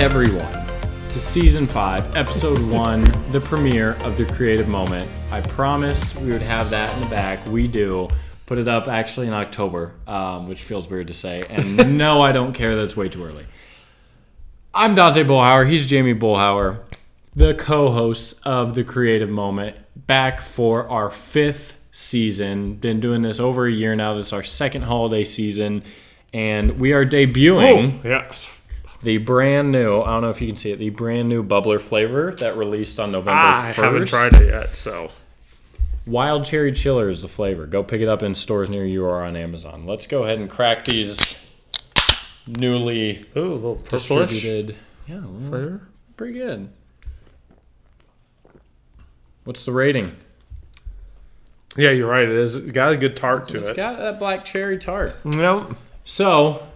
everyone to Season 5, Episode 1, the premiere of The Creative Moment. I promised we would have that in the back. We do. Put it up actually in October, which feels weird to say. And no, I don't care. That's way too early. I'm Dante Bullhauer. He's Jamie Bullhauer, the co-hosts of The Creative Moment, back for our 5th season. Been doing this over a year now. This is our second holiday season. And we are debuting the brand new, I don't know if you can see it, the brand new bubbler flavor that released on November 1st. I haven't tried it yet, so. Wild Cherry Chiller is the flavor. Go pick it up in stores near you or on Amazon. Let's go ahead and crack these newly Ooh, a little distributed. Yeah, flavor. Pretty good. What's the rating? Yeah, you're right. It's got a good tart to it. It's got that black cherry tart. Yep. So,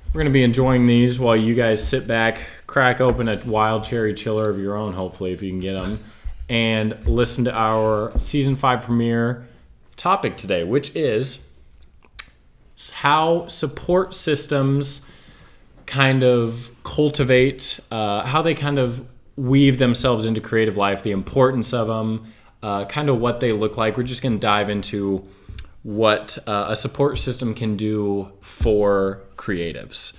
we're going to be enjoying these while you guys sit back, crack open a Wild Cherry Chiller of your own, hopefully, if you can get them, and listen to our Season 5 premiere topic today, which is how support systems kind of cultivate, how they kind of weave themselves into creative life, the importance of them, kind of what they look like. We're just going to dive into what a support system can do for creatives.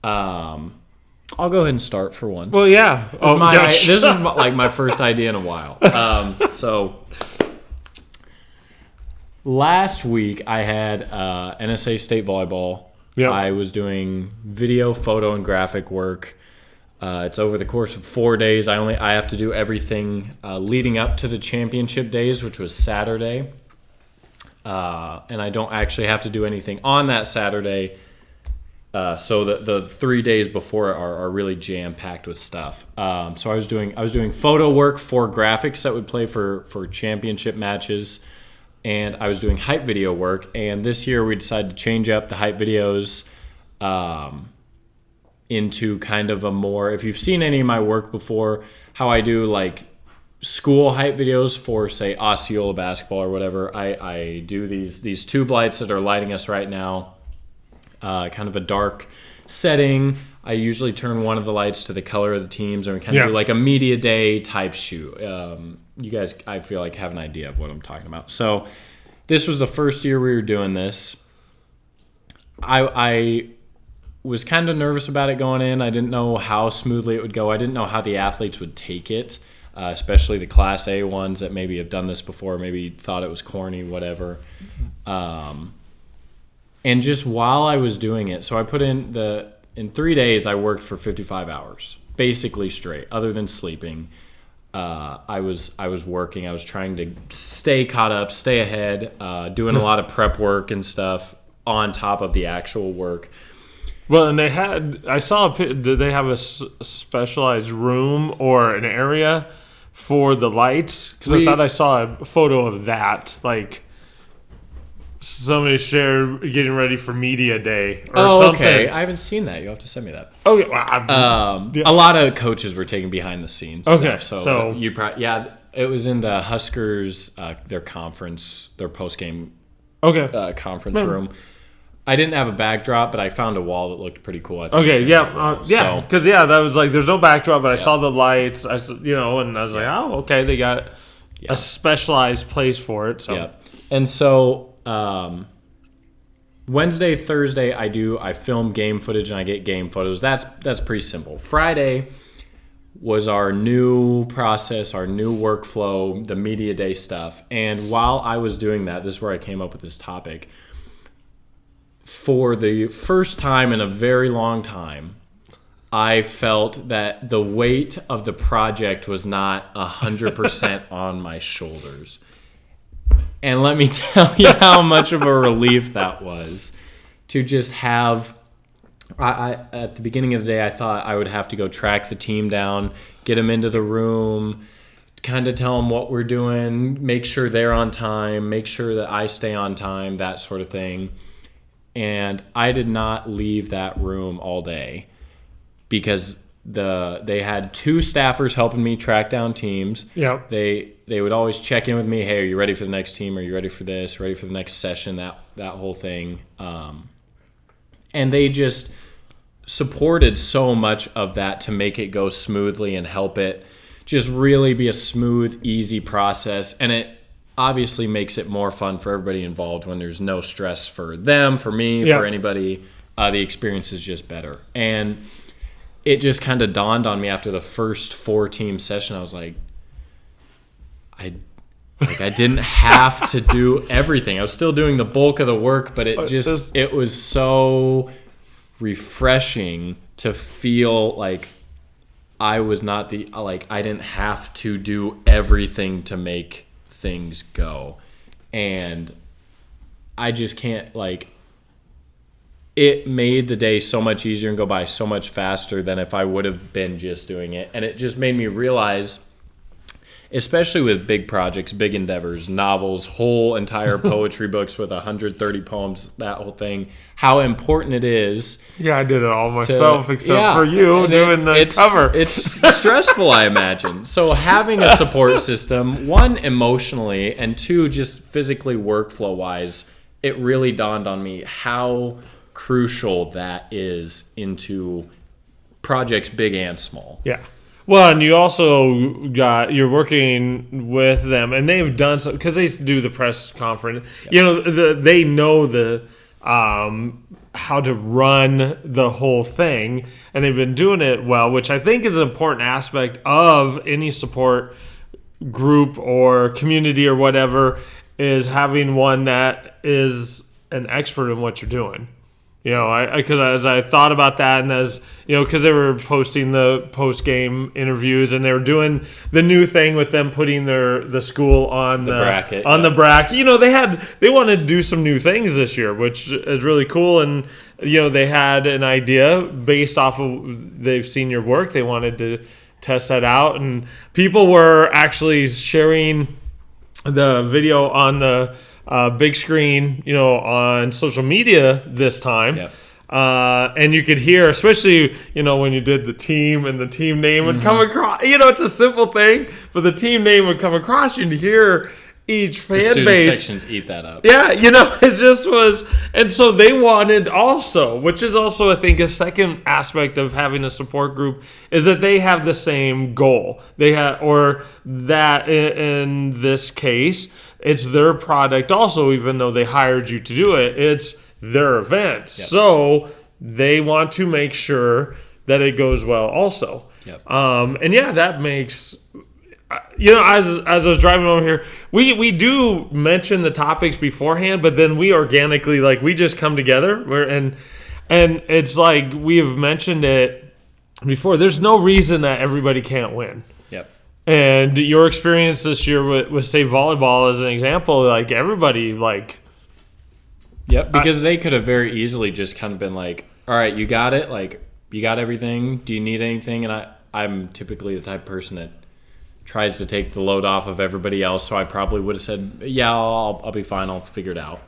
I'll go ahead and start for once. Well, yeah. This is like my first idea in a while. So last week I had NSA State Volleyball. Yep. I was doing video, photo, and graphic work. It's over the course of 4 days. I have to do everything leading up to the championship days, which was Saturday. And I don't actually have to do anything on that Saturday. So the 3 days before are really jam-packed with stuff. So I was doing photo work for graphics that would play for championship matches, and I was doing hype video work. And this year we decided to change up the hype videos into kind of a more, if you've seen any of my work before, how I do like school hype videos for, say, Osceola basketball or whatever. I do these tube lights that are lighting us right now, kind of a dark setting. I usually turn one of the lights to the color of the teams, and we kind of do like a media day type shoot. You guys, I feel like, have an idea of what I'm talking about. So this was the first year we were doing this. I was kind of nervous about it going in. I didn't know how smoothly it would go. I didn't know how the athletes would take it. Especially the Class A ones that maybe have done this before, maybe thought it was corny, whatever. And just while I was doing it, so I put in 3 days, I worked for 55 hours, basically straight, other than sleeping. I was working. I was trying to stay caught up, stay ahead, doing a lot of prep work and stuff on top of the actual work. Well, and did they have a specialized room or an area for the lights? Because I thought I saw a photo of that, like somebody shared getting ready for media day or something. Okay. I haven't seen that. You have to send me that. Okay. Well, a lot of coaches were taking behind the scenes. Okay. Stuff, so you probably, it was in the Huskers, their conference, their post-game conference room. I didn't have a backdrop, but I found a wall that looked pretty cool. I think because that was like there's no backdrop, but I saw the lights, and I was like, oh, okay, they got a specialized place for it. So and so Wednesday, Thursday, I film game footage and I get game photos. That's pretty simple. Friday was our new process, our new workflow, the media day stuff. And while I was doing that, this is where I came up with this topic. For the first time in a very long time, I felt that the weight of the project was not 100% on my shoulders. And let me tell you how much of a relief that was to just have... at the beginning of the day, I thought I would have to go track the team down, get them into the room, kind of tell them what we're doing, make sure they're on time, make sure that I stay on time, that sort of thing. And I did not leave that room all day because they had 2 staffers helping me track down teams. Yep. They would always check in with me. Hey, are you ready for the next team? Are you ready for this? Ready for the next session? That whole thing. And they just supported so much of that to make it go smoothly and help it just really be a smooth, easy process. And it obviously makes it more fun for everybody involved when there's no stress for them, for me, for anybody. The experience is just better. And it just kind of dawned on me after the first 4-team session. I was like, I didn't have to do everything. I was still doing the bulk of the work, but it was so refreshing to feel like I was not I didn't have to do everything to make things go. And I just can't, it made the day so much easier and go by so much faster than if I would have been just doing it. And it just made me realize, especially with big projects, big endeavors, novels, whole entire poetry books with 130 poems, that whole thing, how important it is. Yeah, I did it all myself except for you doing the cover. It's stressful, I imagine. So having a support system, one, emotionally, and two, just physically workflow-wise, it really dawned on me how crucial that is into projects big and small. Yeah. Well, and you also you're working with them, and they've done some, because they do the press conference. Yep. They know how to run the whole thing, and they've been doing it well, which I think is an important aspect of any support group or community or whatever, is having one that is an expert in what you're doing. Because as I thought about that, and as because they were posting the post-game interviews, and they were doing the new thing with them putting the school on the bracket. The bracket, they wanted to do some new things this year, which is really cool. And they had an idea based off of they've seen your work. They wanted to test that out, and people were actually sharing the video on the big screen, on social media this time. Yep. And you could hear, especially, when you did the team and the team name would come across, it's a simple thing, but the team name would come across you and hear each fan base. Sections eat that up. Yeah, it just was. And so they wanted also, which is also, I think, a second aspect of having a support group, is that they have the same goal. They have, or that in this case, it's their product also, even though they hired you to do it. It's their event. Yep. So they want to make sure that it goes well also. Yep. That makes... as I was driving over here, we do mention the topics beforehand, but then we organically, we just come together. And it's like we have mentioned it before. There's no reason that everybody can't win. Yep. And your experience this year with say, volleyball as an example, everybody, Yep, because they could have very easily just kind of been like, all right, you got it. You got everything. Do you need anything? And I'm typically the type of person that tries to take the load off of everybody else, so I probably would have said, yeah, I'll be fine, I'll figure it out.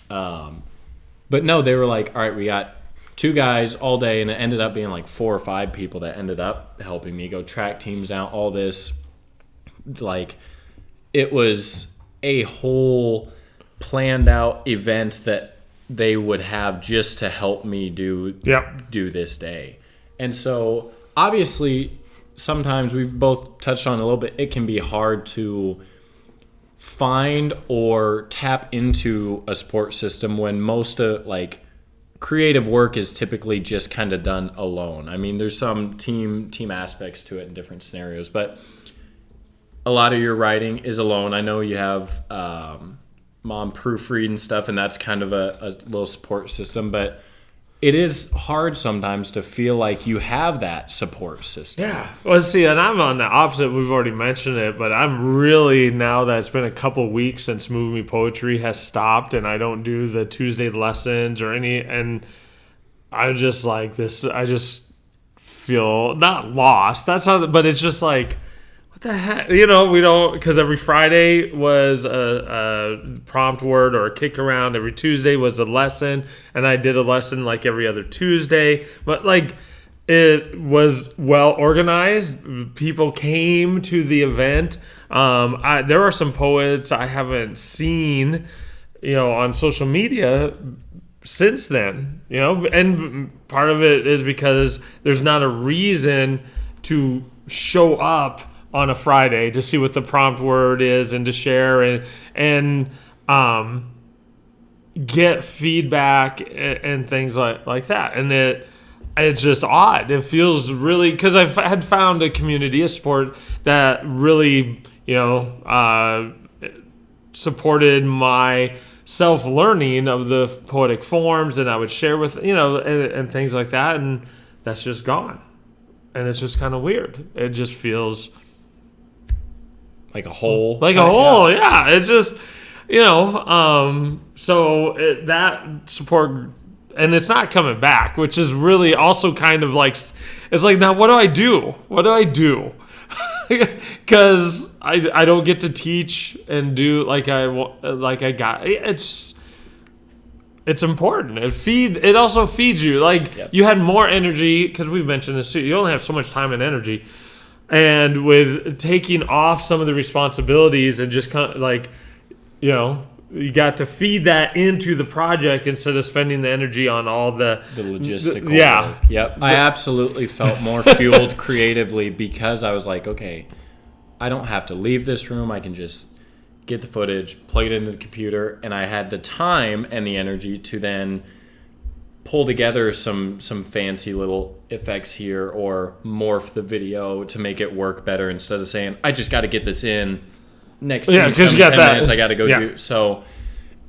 But no, they were like, all right, we got 2 guys all day, and it ended up being 4 or 5 people that ended up helping me go track teams down, all this. It was a whole planned out event that they would have just to help me do this day. And so obviously, sometimes we've both touched on it a little bit, it can be hard to find or tap into a support system when most of creative work is typically just kind of done alone. I mean, there's some team aspects to it in different scenarios, but a lot of your writing is alone. I know you have mom proofread and stuff, and that's kind of a little support system, but it is hard sometimes to feel like you have that support system. Yeah. Well, see, and I'm on the opposite. We've already mentioned it, but I'm really, now that it's been a couple weeks since Move Me Poetry has stopped and I don't do the Tuesday lessons or and I just this, I just feel not lost. That's not, but it's just what the heck? We don't, because every Friday was a prompt word or a kick around. Every Tuesday was a lesson, and I did a lesson every other Tuesday. But it was well organized. People came to the event. There are some poets I haven't seen, on social media, since then, and part of it is because there's not a reason to show up on a Friday to see what the prompt word is and to share and get feedback and things like that. And it's just odd. It feels really, because I had found a community of support that really, supported my self-learning of the poetic forms, and I would share with, and things like that. And that's just gone. And it's just kind of weird. It just feels like a hole. Like a hole, yeah. It's just, that support, and it's not coming back, which is really also kind of like, it's like, now what do I do? What do I do? Because I don't get to teach and do like I got. It's important. It also feeds you. Like, you had more energy, because we've mentioned this too. You only have so much time and energy. And with taking off some of the responsibilities and just kind of like, you got to feed that into the project instead of spending the energy on all the logistical work. Yep. I absolutely felt more fueled creatively, because I was like, okay, I don't have to leave this room. I can just get the footage, plug it into the computer, and I had the time and the energy to then pull together some fancy little effects here, or morph the video to make it work better, instead of saying, I just got to get this in next 10 minutes, I got to go do. So,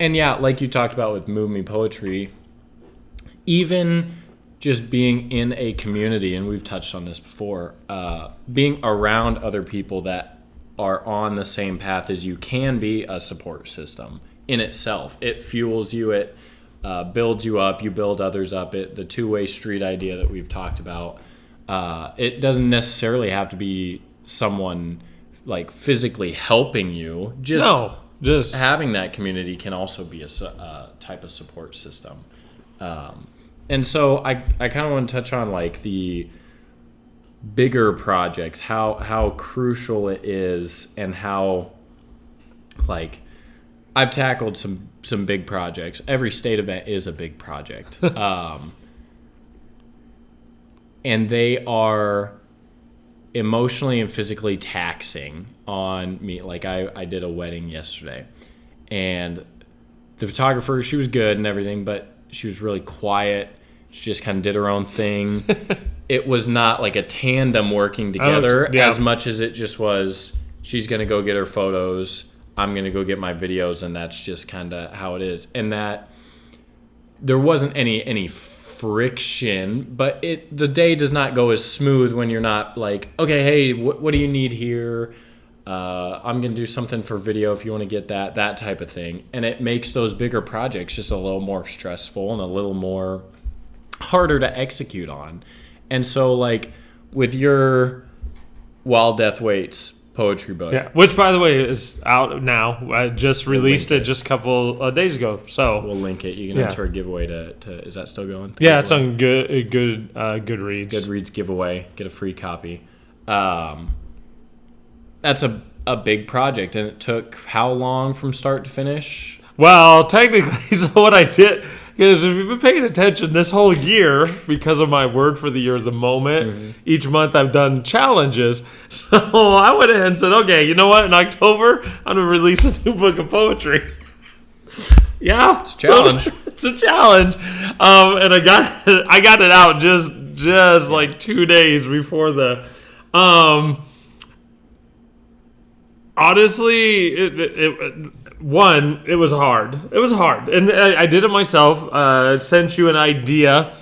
and like you talked about with Move Me Poetry, even just being in a community, and we've touched on this before, being around other people that are on the same path as you can be a support system in itself. It fuels you, it builds you up, you build others up. The two-way street idea that we've talked about, it doesn't necessarily have to be someone like physically helping you. Just having that community can also be a type of support system. And so I kind of want to touch on like the bigger projects, how crucial it is, and how, like, I've tackled some big projects. Every state event is a big project. And they are emotionally and physically taxing on me. Like, I did a wedding yesterday, and the photographer, she was good and everything, but she was really quiet. She just kind of did her own thing. It was not like a tandem working together as much as it just was, she's going to go get her photos, I'm going to go get my videos, and that's just kind of how it is. And that there wasn't any friction, but the day does not go as smooth when you're not like, okay, hey, what do you need here? I'm going to do something for video if you want to get that type of thing. And it makes those bigger projects just a little more stressful and a little more harder to execute on. And so, like, with your While Death Waits poetry book, which, by the way, is out now. I just released it just a couple of days ago. So we'll link it. You can enter a giveaway to is that still going? It's on Goodreads. Goodreads giveaway. Get a free copy. That's a big project, and it took how long from start to finish? Well, technically, so what I did, because if you've been paying attention this whole year, because of my word for the year, the moment, each month I've done challenges. So I went ahead and said, okay, you know what? In October, I'm going to release a new book of poetry. Yeah. It's a challenge. It's a challenge. And I got it out just like 2 days before the... Honestly, it was hard. It was hard, and I did it myself. Sent you an idea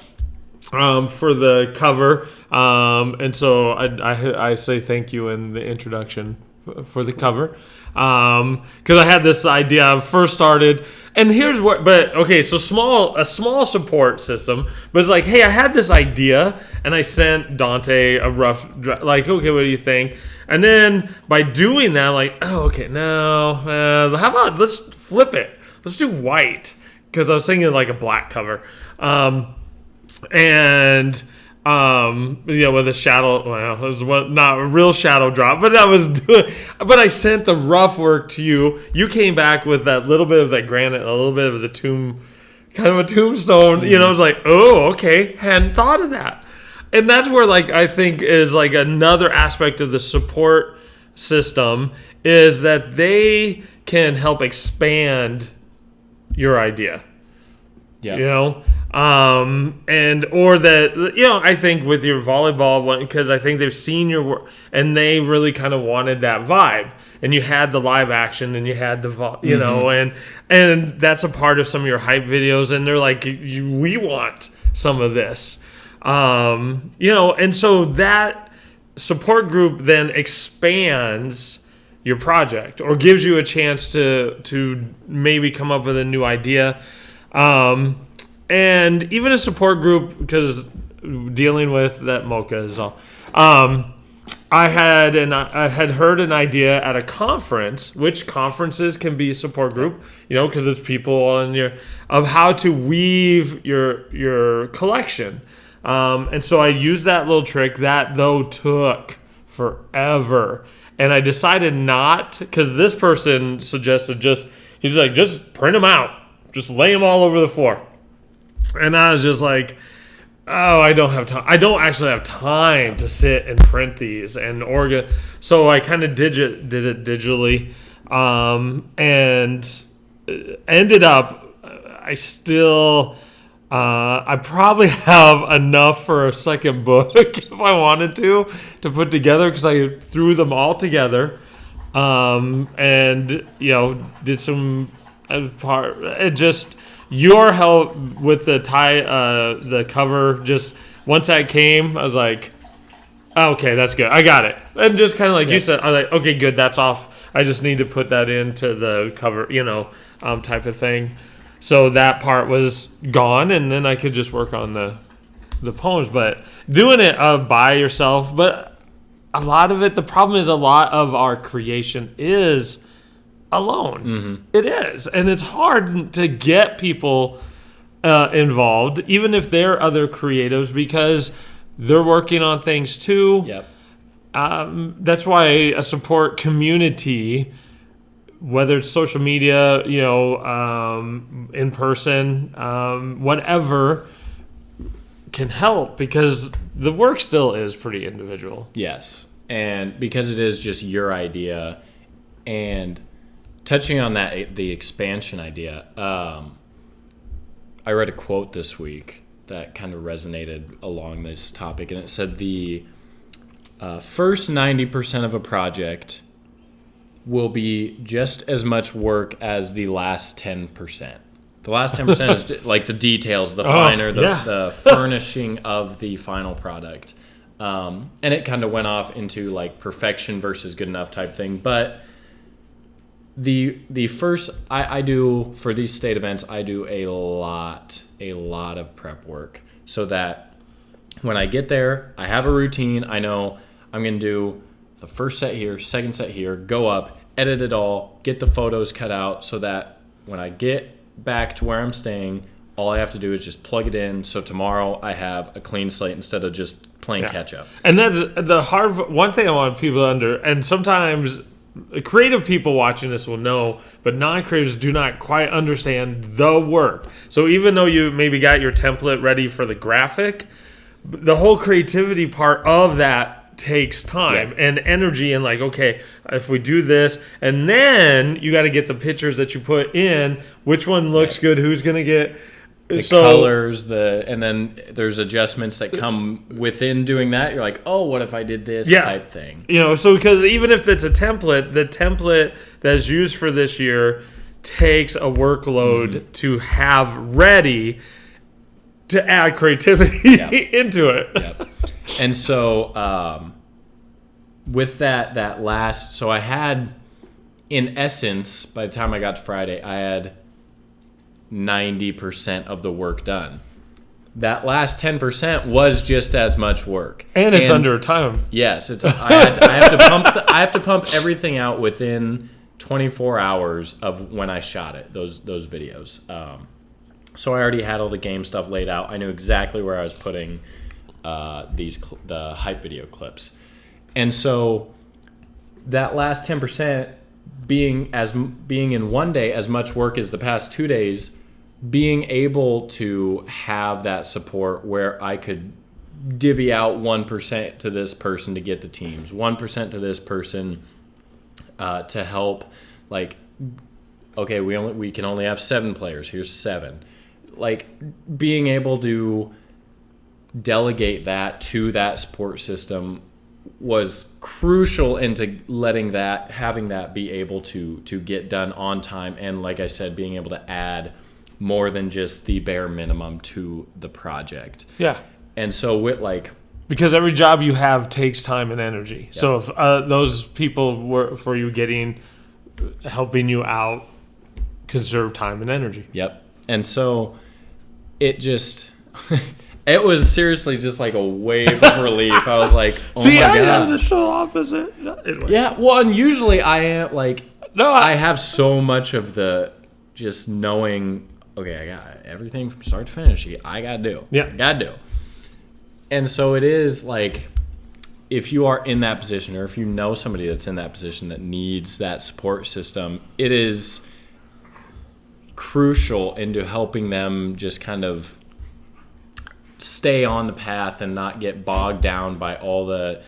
for the cover, and so I say thank you in the introduction for the cover, because I had this idea. I first started, and here's what. But okay, so a small support system, but it's like, hey, I had this idea, and I sent Dante a rough, like, okay, what do you think? And then by doing that, like, oh, okay, no, how about let's flip it? Let's do white, because I was thinking like a black cover, and with a shadow. Well, it was not a real shadow drop, but But I sent the rough work to you. You came back with that little bit of that granite, a little bit of the tomb kind of a tombstone. You know, it's like, oh, okay, hadn't thought of that. And that's where, like, I think is like another aspect of the support system is that they can help expand your idea. Yeah. You know, and or that, you know, I think with your volleyball one, because I think they've seen your work and they really kind of wanted that vibe, and you had the live action and you had the you know, and that's a part of some of your hype videos, and they're like, we want some of this, you know, and so that support group then expands your project or gives you a chance to maybe come up with a new idea. And even a support group, because dealing with that mocha is all. I had heard an idea at a conference, which conferences can be a support group, you know, because it's people on of how to weave your collection. And so I used that little trick that though took forever. And I decided not, because this person suggested he's like, just print them out. Just lay them all over the floor. And I was just like, oh, I don't have time. I don't actually have time to sit and print these and So I kind of did it digitally. And ended up, I probably have enough for a second book if I wanted to put together, because I threw them all together. And, you know, did some... It just your help with the the cover. Just once that came, I was like, oh, okay, that's good. I got it. And just kind of like you said, I was like, okay, good, that's off. I just need to put that into the cover, you know, type of thing. So that part was gone, and then I could just work on the poems. But doing it by yourself, but a lot of it. The problem is a lot of our creation is alone. It is, and it's hard to get people involved, even if they're other creatives, because they're working on things too. Yep. That's why a support community, whether it's social media, you know, in person, whatever, can help, because the work still is pretty individual. Yes, and because it is just your idea. And touching on that, the expansion idea, I read a quote this week that kind of resonated along this topic, and it said the first 90% of a project will be just as much work as the last 10%. The last 10% is just like the details, the the furnishing of the final product. And it kind of went off into like perfection versus good enough type thing, but the first I do for these state events, I do a lot of prep work, so that when I get there, I have a routine. I know I'm going to do the first set here, second set here, go up, edit it all, get the photos cut out, so that when I get back to where I'm staying, all I have to do is just plug it in, so tomorrow I have a clean slate instead of just playing catch up. And that's the hard one thing I want people to and sometimes creative people watching this will know, but non-creatives do not quite understand the work. So even though you maybe got your template ready for the graphic, the whole creativity part of that takes time and energy, and like, okay, if we do this, and then you got to get the pictures that you put in, which one looks good, who's going to get the colors, and then there's adjustments that come within doing that. You're like, oh, what if I did this type thing? You know, so because even if it's a template, the template that's used for this year takes a workload to have ready to add creativity into it. Yep. And so with that last, so I had, in essence, by the time I got to Friday, I had 90% of the work done. That last 10% was just as much work, and it's under time. Yes, it's. I have to pump everything out within 24 hours of when I shot it. Those videos. So I already had all the game stuff laid out. I knew exactly where I was putting the hype video clips, and so that last 10% being in one day as much work as the past 2 days being able to have that support where I could divvy out 1% to this person to get the teams, 1% to this person to help, like, okay, we can only have 7 players. Here's 7. Like, being able to delegate that to that support system was crucial into having that be able to get done on time, and like I said, being able to add more than just the bare minimum to the project. Yeah. And so with because every job you have takes time and energy. Yeah. So if those people were for you helping you out, conserve time and energy. Yep. And so it just it was seriously just like a wave of relief. I was like, oh my I gosh. am the total opposite. Anyway. Yeah, well, and usually I am like, I have so much of the just knowing, okay, I got everything from start to finish. I got to do. Yeah. I got to do. And so it is like, if you are in that position, or if you know somebody that's in that position that needs that support system, it is crucial into helping them just kind of stay on the path and not get bogged down by all the,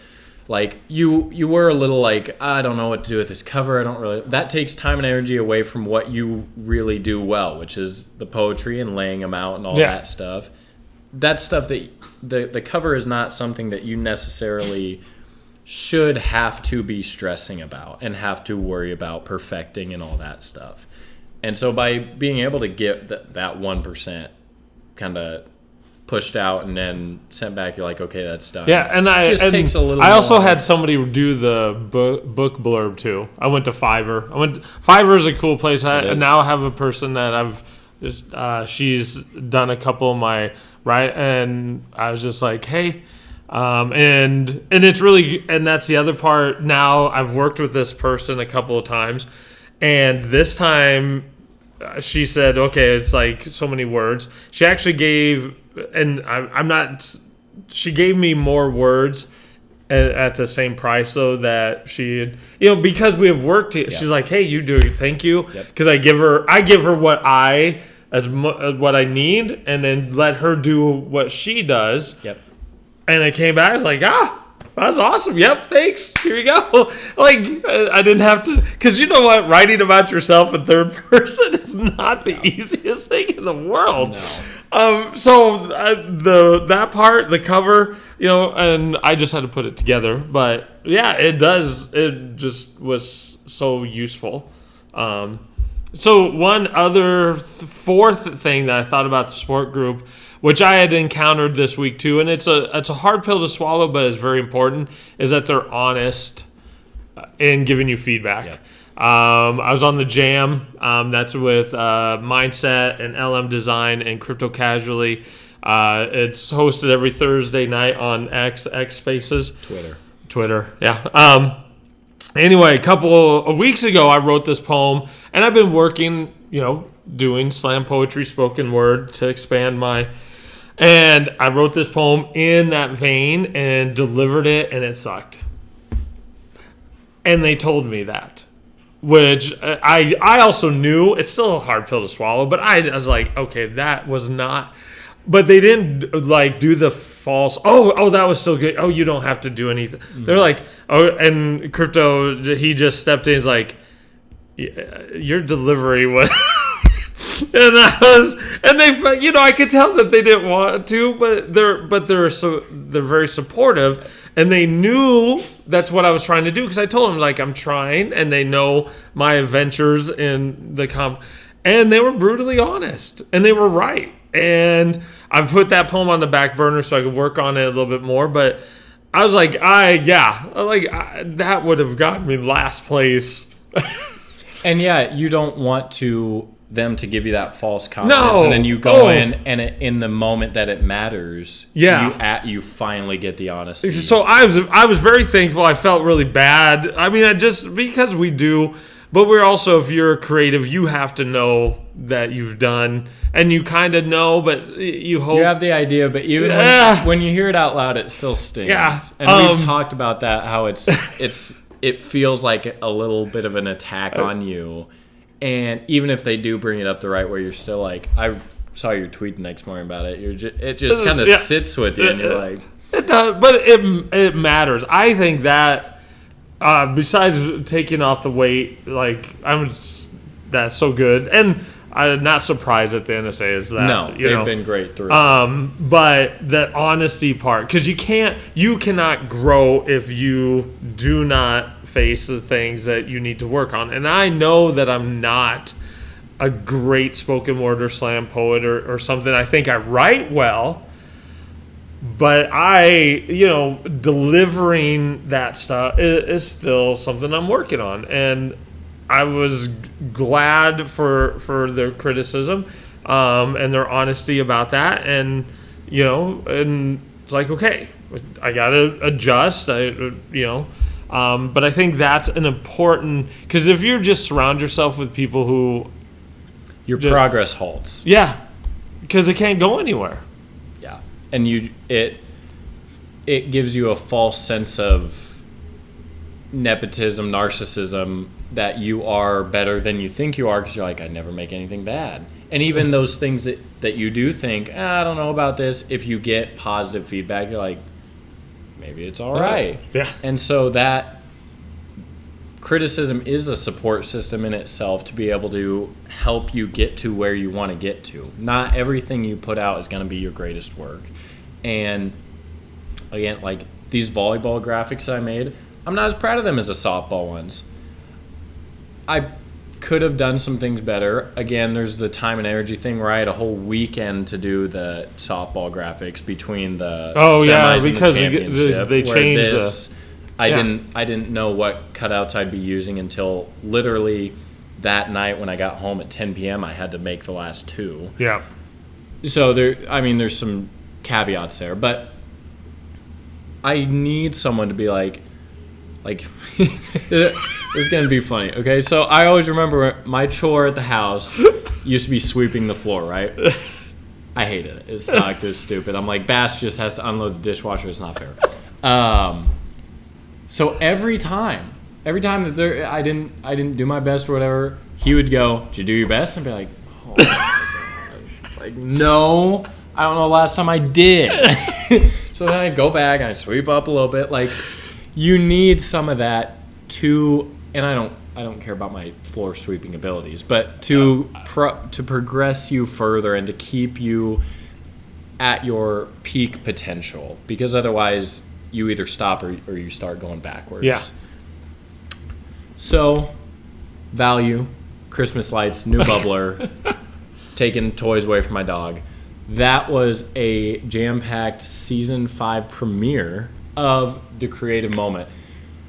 like, you were a little like, I don't know what to do with this cover. That takes time and energy away from what you really do well, which is the poetry and laying them out and all that stuff. That's stuff that the cover is not something that you necessarily should have to be stressing about and have to worry about perfecting and all that stuff. And so by being able to get that 1% kind of pushed out and then sent back, you're like, okay, that's done. Yeah, and takes a little I also more. had somebody do the book blurb too. I went to Fiverr. Fiverr is a cool place. I now have a person that I've just she's done a couple of my and I was just like, hey, and it's really, and that's the other part. Now I've worked with this person a couple of times, and this time she said, okay, it's like so many words. She actually gave, and she gave me more words at the same price, so that she, because we have worked, she's like, hey, you do, thank you. Because I give her what what I need, and then let her do what she does. Yep. And I came back, I was like, that's awesome. Yep, thanks. Here you go. Like, I didn't have to, because you know what? Writing about yourself in third person is not the easiest thing in the world. No. So that part, the cover, and I just had to put it together. But yeah, it does. It just was so useful. So one other fourth thing that I thought about the support group, which I had encountered this week too, and it's a hard pill to swallow, but it's very important, is that they're honest in giving you feedback. Yeah. I was on the Jam. That's with Mindset and LM Design and Crypto Casually. It's hosted every Thursday night on X Spaces. Twitter, yeah. Anyway, a couple of weeks ago, I wrote this poem, and I've been working, doing slam poetry, spoken word to expand my... And I wrote this poem in that vein and delivered it, and it sucked. And they told me that, which I also knew. It's still a hard pill to swallow, but I was like, okay, that was not... But they didn't do the false, oh, that was so good. Oh, you don't have to do anything. Mm-hmm. They're like, and Crypto, he just stepped in. He's like, your delivery was, and they, I could tell that they didn't want to, but they're very supportive, and they knew that's what I was trying to do, because I told them I'm trying, and they know my adventures in the and they were brutally honest, and they were right. And I put that poem on the back burner so I could work on it a little bit more. But I was like, that would have gotten me last place. And yeah, you don't want them to give you that false confidence, and then you go in, and in the moment that it matters, you finally get the honesty. So I was very thankful. I felt really bad. I mean, because we do. But we're also, if you're a creative, you have to know that you've done, and you kind of know, but you hope. You have the idea, but even when you hear it out loud, it still stings. Yeah. And we've talked about that, how it feels like a little bit of an attack on you. And even if they do bring it up the right way, you're still like, I saw your tweet the next morning about it. It just kind of sits with you, and you're like, it does, but it matters. I think that besides taking off the weight, like that's so good, and I'm not surprised at the NSA is that. No, they've been great through. But the honesty part, because you cannot grow if you do not face the things that you need to work on. And I know that I'm not a great spoken word or slam poet or something. I think I write well, but delivering that stuff is still something I'm working on. And I was glad for their criticism and their honesty about that, and and it's like, okay, I gotta adjust. But I think that's an important, because if you just surround yourself with people who your progress halts. Yeah, because it can't go anywhere. Yeah, and it gives you a false sense of nepotism, narcissism, that you are better than you think you are, because you're like, I never make anything bad. And even those things that you do think, I don't know about this, if you get positive feedback, you're like, maybe it's all right. Yeah. And so that criticism is a support system in itself to be able to help you get to where you want to get to. Not everything you put out is going to be your greatest work. And again, like these volleyball graphics that I made, I'm not as proud of them as the softball ones. I could have done some things better. Again, there's the time and energy thing where I had a whole weekend to do the softball graphics between the semis because and the championship. they changed I didn't know what cutouts I'd be using until literally that night when I got home at 10 p.m. I had to make the last two. Yeah. So there's some caveats there, but I need someone to be like this is gonna be funny. Okay, so I always remember my chore at the house used to be sweeping the floor, right? I hated it. It sucked. It was stupid. I'm like, Bass just has to unload the dishwasher. It's not fair. So every time that I didn't do my best or whatever, he would go, "Did you do your best?" And be like, "Oh my gosh!" Like, no, I don't know the last time I did. So then I'd go back and I'd sweep up a little bit, like. You need some of that and I don't care about my floor sweeping abilities, but to progress you further and to keep you at your peak potential, because otherwise you either stop or you start going backwards. Yeah. So, value, Christmas lights, new bubbler, taking toys away from my dog. That was a jam-packed season 5 premiere of The Creative Moment.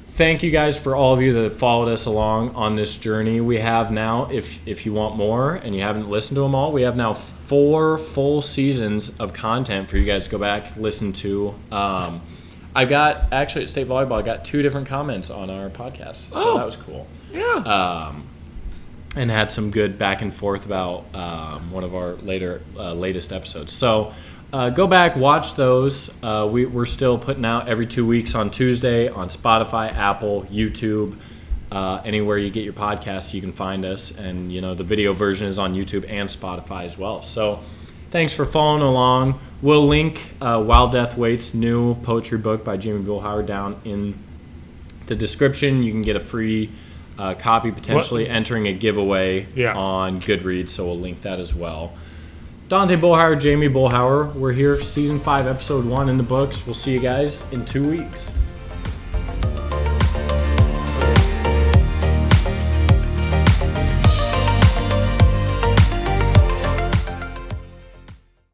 Thank you guys for all of you that have followed us along on this journey. We have now, if you want more and you haven't listened to them all, we have now 4 full seasons of content for you guys to go back, listen to. I got, actually at State Volleyball, I got 2 different comments on our podcast, so that was cool. Yeah. And had some good back and forth about one of our latest episodes. So go back, watch those. We're still putting out every 2 weeks on Tuesday on Spotify, Apple, YouTube, anywhere you get your podcasts, you can find us. And the video version is on YouTube and Spotify as well. So thanks for following along. We'll link While Death Waits' new poetry book by Jamie Bullhauer down in the description. You can get a free copy, potentially entering a giveaway on Goodreads. So we'll link that as well. Dante Bullhauer, Jamie Bullhauer. We're here, season 5, episode 1 in the books. We'll see you guys in 2 weeks.